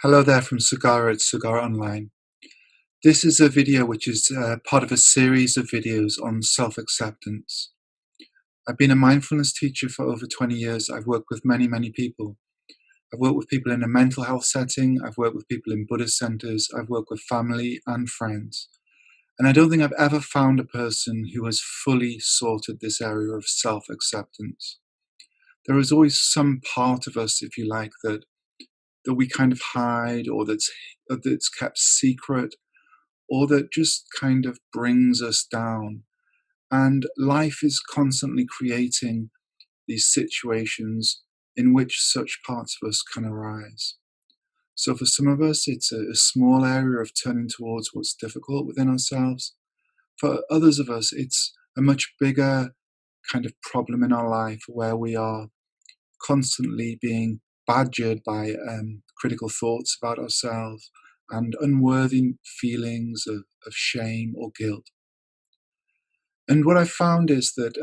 Hello there from Sagara at SagaraOnline. This is a video which is part of a series of videos on self-acceptance. I've been a mindfulness teacher for over 20 years. I've worked with many people. I've worked with people in a mental health setting. I've worked with people in Buddhist centers. I've worked with family and friends. And I don't think I've ever found a person who has fully sorted this area of self-acceptance. There is always some part of us, if you like, that we kind of hide, or that's kept secret, or that just kind of brings us down. And life is constantly creating these situations in which such parts of us can arise. So for some of us, it's a small area of turning towards what's difficult within ourselves. For others of us, it's a much bigger kind of problem in our life where we are constantly being badgered by critical thoughts about ourselves and unworthy feelings of shame or guilt. And what I found is that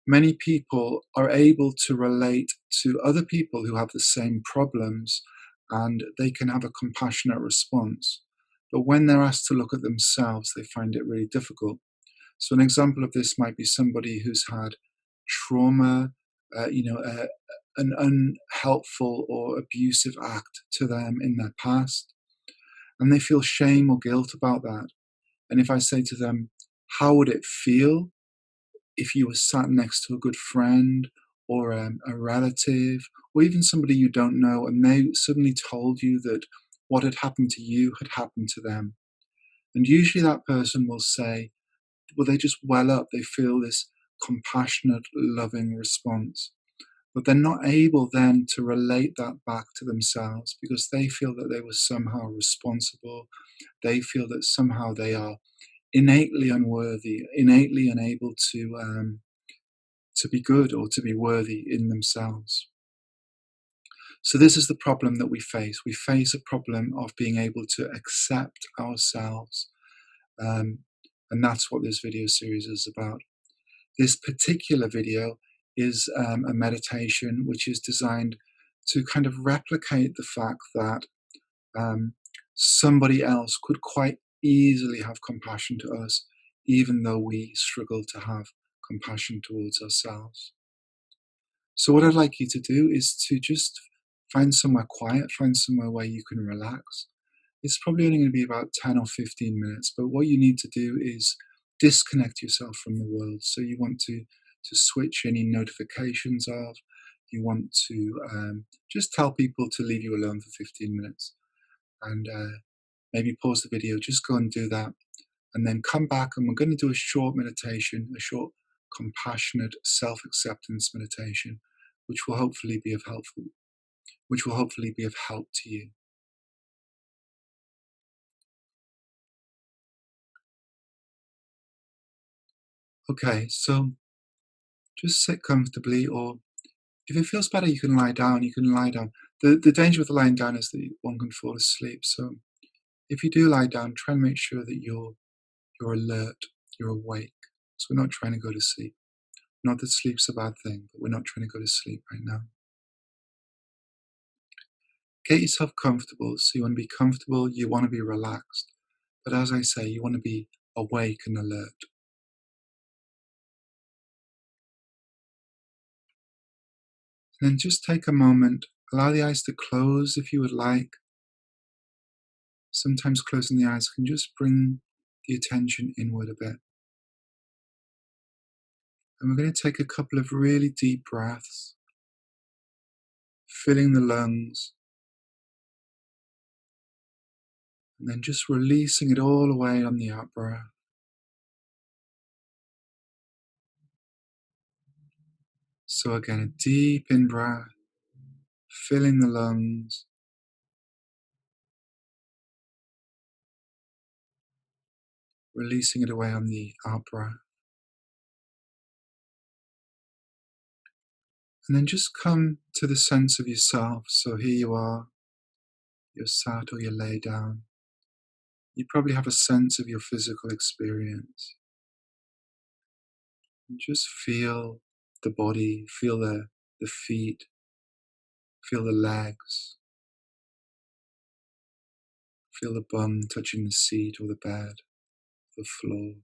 many people are able to relate to other people who have the same problems, and they can have a compassionate response. But when they're asked to look at themselves, they find it really difficult. So an example of this might be somebody who's had trauma, an unhelpful or abusive act to them in their past, and they feel shame or guilt about that. And if I say to them, how would it feel if you were sat next to a good friend or a relative or even somebody you don't know, and they suddenly told you that what had happened to you had happened to them? And usually that person will say, well, they just well up, they feel this compassionate, loving response. But they're not able then to relate that back to themselves because they feel that they were somehow responsible. They feel that somehow they are innately unworthy, innately unable to be good or to be worthy in themselves. So this is the problem that we face. We face a problem of being able to accept ourselves. And that's what this video series is about. This particular video is a meditation which is designed to kind of replicate the fact that somebody else could quite easily have compassion to us, even though we struggle to have compassion towards ourselves. So what I'd like you to do is to just find somewhere quiet, find somewhere where you can relax. It's probably only going to be about 10 or 15 minutes, but what you need to do is disconnect yourself from the world. So you want to switch any notifications off. You want to just tell people to leave you alone for 15 minutes and maybe pause the video, just go and do that, and then come back, and we're going to do a short meditation, a short compassionate self-acceptance meditation, which will hopefully be of help to you. Okay, so just sit comfortably, or if it feels better, you can lie down. You can lie down. The danger with lying down is that one can fall asleep. So if you do lie down, try and make sure that you're alert, you're awake. So we're not trying to go to sleep. Not that sleep's a bad thing, but we're not trying to go to sleep right now. Get yourself comfortable. So you want to be comfortable, you want to be relaxed. But as I say, you want to be awake and alert. And then just take a moment, allow the eyes to close if you would like. Sometimes closing the eyes can just bring the attention inward a bit. And we're going to take a couple of really deep breaths, filling the lungs, and then just releasing it all away on the out breath. So again, a deep in breath, filling the lungs, releasing it away on the out breath. And then just come to the sense of yourself. So here you are, you're sat or you lay down. You probably have a sense of your physical experience. And just feel the body, feel the feet, feel the legs. Feel the bum touching the seat or the bed, the floor.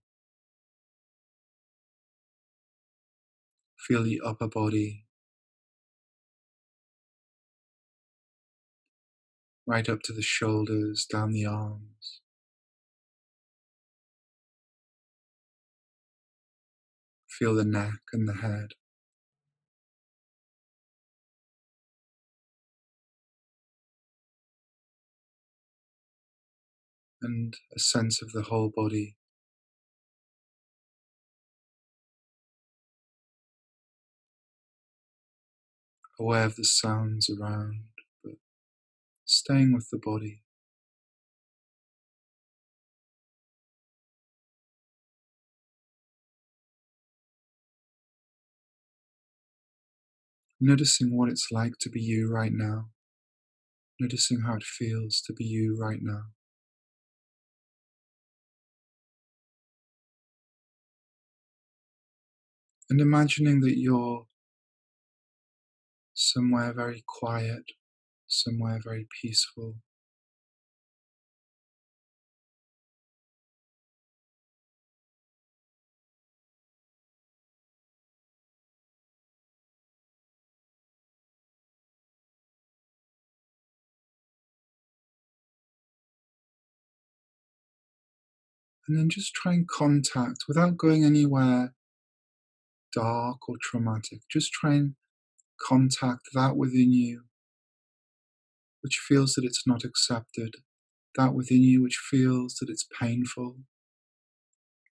Feel the upper body, right up to the shoulders, down the arms. Feel the neck and the head. And a sense of the whole body. Aware of the sounds around, but staying with the body. Noticing what it's like to be you right now. Noticing how it feels to be you right now. And imagining that you're somewhere very quiet, somewhere very peaceful. And then just try and contact, without going anywhere dark or traumatic, just try and contact that within you which feels that it's not accepted, that within you which feels that it's painful.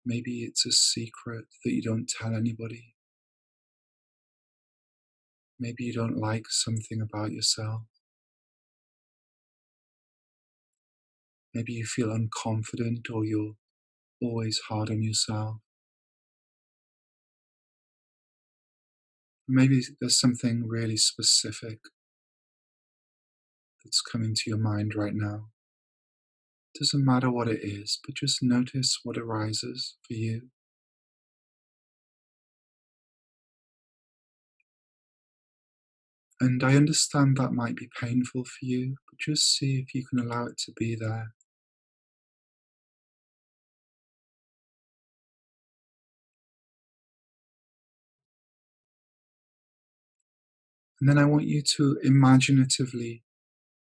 Maybe it's a secret that you don't tell anybody. Maybe you don't like something about yourself. Maybe you feel unconfident or you're always hard on yourself. Maybe there's something really specific that's coming to your mind right now. It doesn't matter what it is, but just notice what arises for you. And I understand that might be painful for you, but just see if you can allow it to be there. And then I want you to imaginatively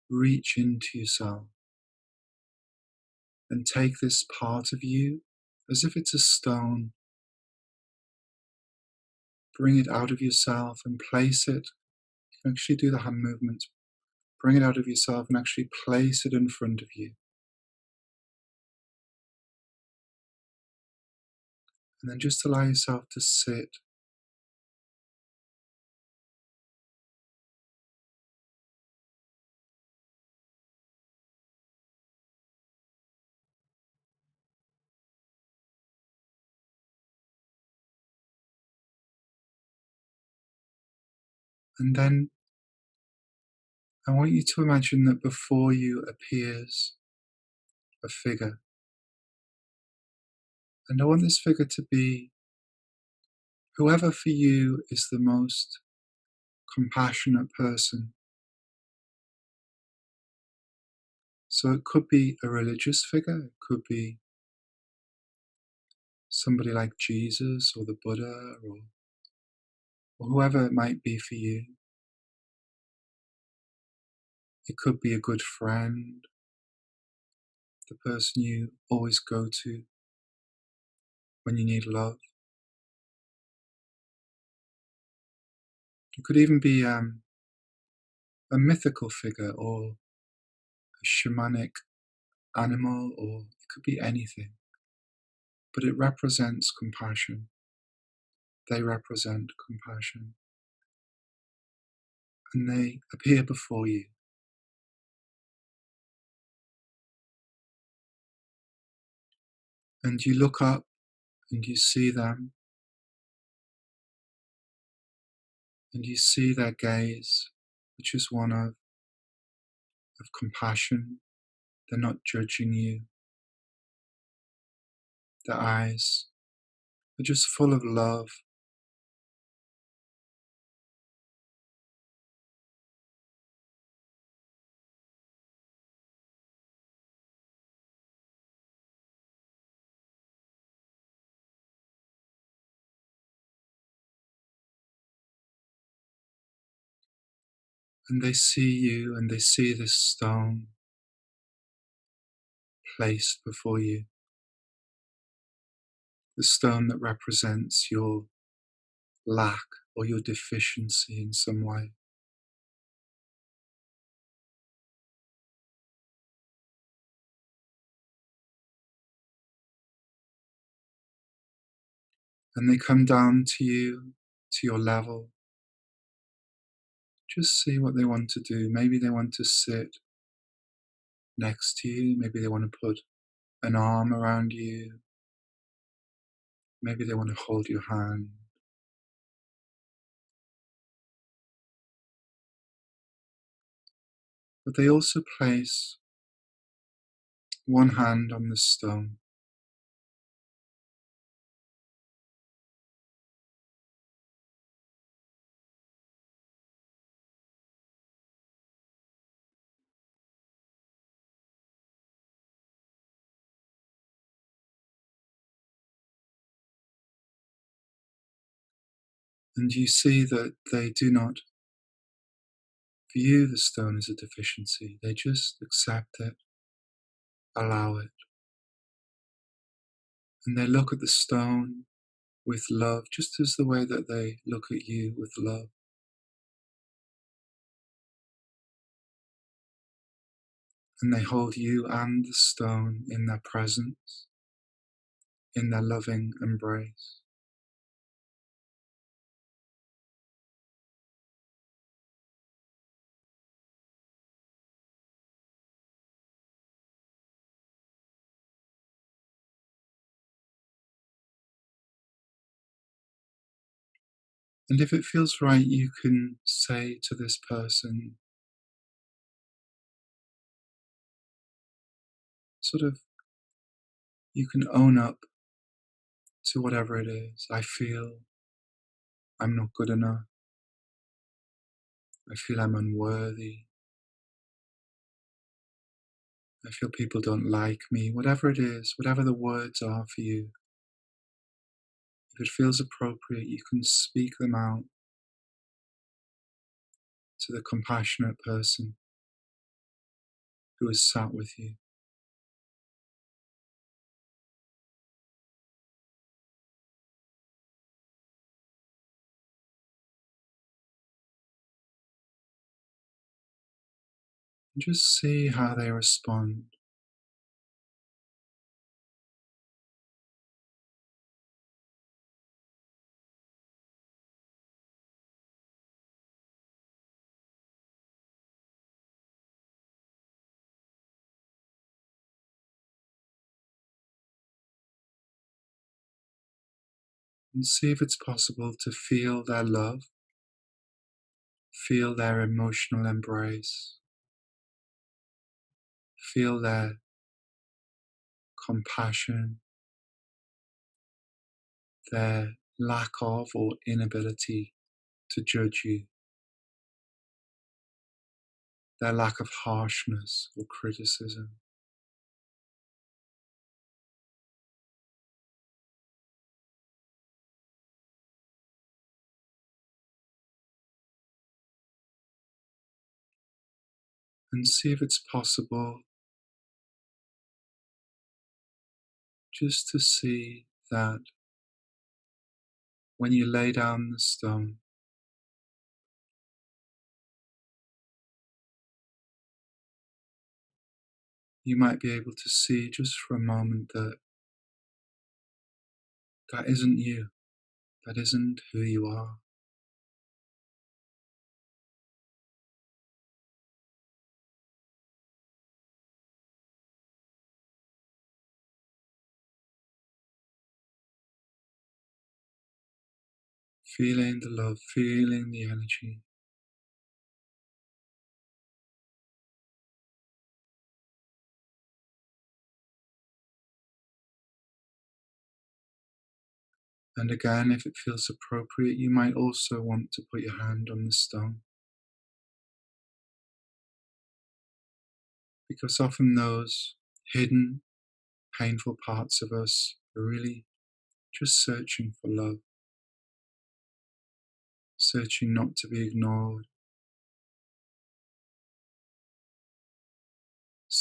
reach into yourself and take this part of you as if it's a stone. Bring it out of yourself and place it. You can actually do the hand movements. Bring it out of yourself and actually place it in front of you. And then just allow yourself to sit. And then I want you to imagine that before you appears a figure. And I want this figure to be whoever for you is the most compassionate person. So it could be a religious figure, it could be somebody like Jesus or the Buddha or whoever it might be for you. It could be a good friend, the person you always go to when you need love. It could even be a mythical figure or a shamanic animal, or it could be anything. But it represents compassion. They represent compassion. And they appear before you. And you look up and you see them. And you see their gaze, which is one of compassion. They're not judging you. Their eyes are just full of love. And they see you and they see this stone placed before you, the stone that represents your lack or your deficiency in some way. And they come down to you, to your level. Just see what they want to do. Maybe they want to sit next to you. Maybe they want to put an arm around you. Maybe they want to hold your hand. But they also place one hand on the stone. And you see that they do not view the stone as a deficiency. They just accept it, allow it. And they look at the stone with love, just as the way that they look at you with love. And they hold you and the stone in their presence, in their loving embrace. And if it feels right, you can say to this person, sort of, you can own up to whatever it is. I feel I'm not good enough. I feel I'm unworthy. I feel people don't like me. Whatever it is, whatever the words are for you, if it feels appropriate, you can speak them out to the compassionate person who is sat with you. And just see how they respond. And see if it's possible to feel their love, feel their emotional embrace, feel their compassion, their lack of or inability to judge you, their lack of harshness or criticism. And see if it's possible just to see that when you lay down the stone, you might be able to see just for a moment that that isn't you, that isn't who you are. Feeling the love, feeling the energy. And again, if it feels appropriate, you might also want to put your hand on the stone. Because often those hidden, painful parts of us are really just searching for love, searching not to be ignored,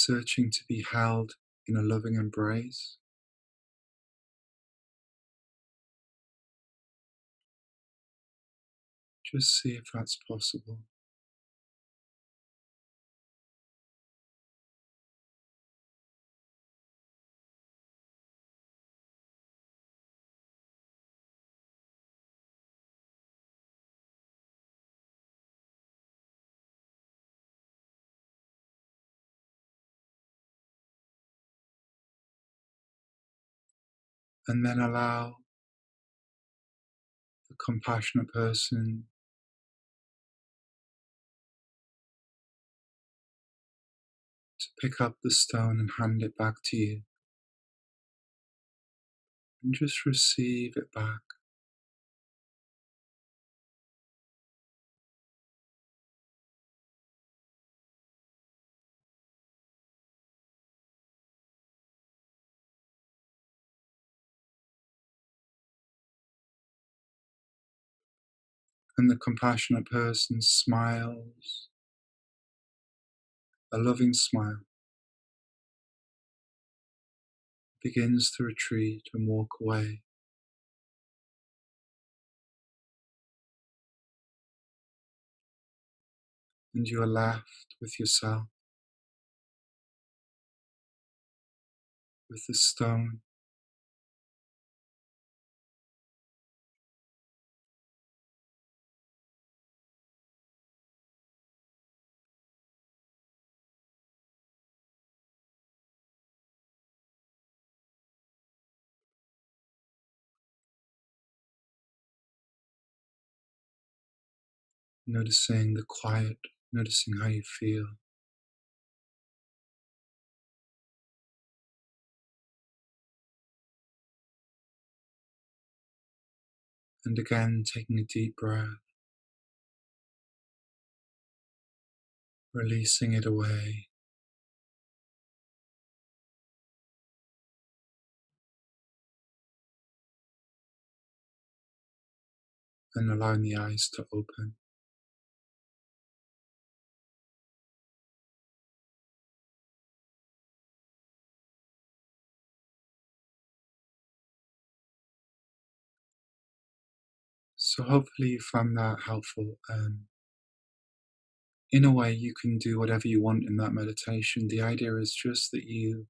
searching to be held in a loving embrace. Just see if that's possible. And then allow the compassionate person to pick up the stone and hand it back to you. And just receive it back. And the compassionate person smiles, a loving smile, begins to retreat and walk away. And you are left with yourself, with the stone, noticing the quiet, noticing how you feel. And again, taking a deep breath, releasing it away. And allowing the eyes to open. So hopefully you found that helpful. In a way, you can do whatever you want in that meditation. The idea is just that you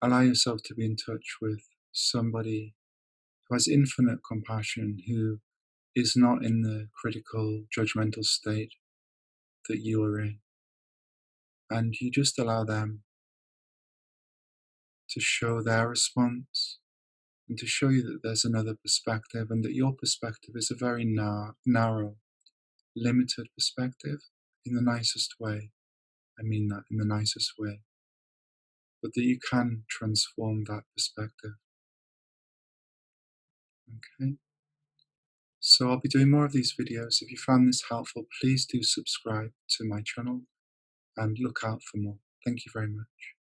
allow yourself to be in touch with somebody who has infinite compassion, who is not in the critical, judgmental state that you are in. And you just allow them to show their response and to show you that there's another perspective and that your perspective is a very narrow, limited perspective in the nicest way. I mean that in the nicest way. But that you can transform that perspective. Okay? So I'll be doing more of these videos. If you found this helpful, please do subscribe to my channel and look out for more. Thank you very much.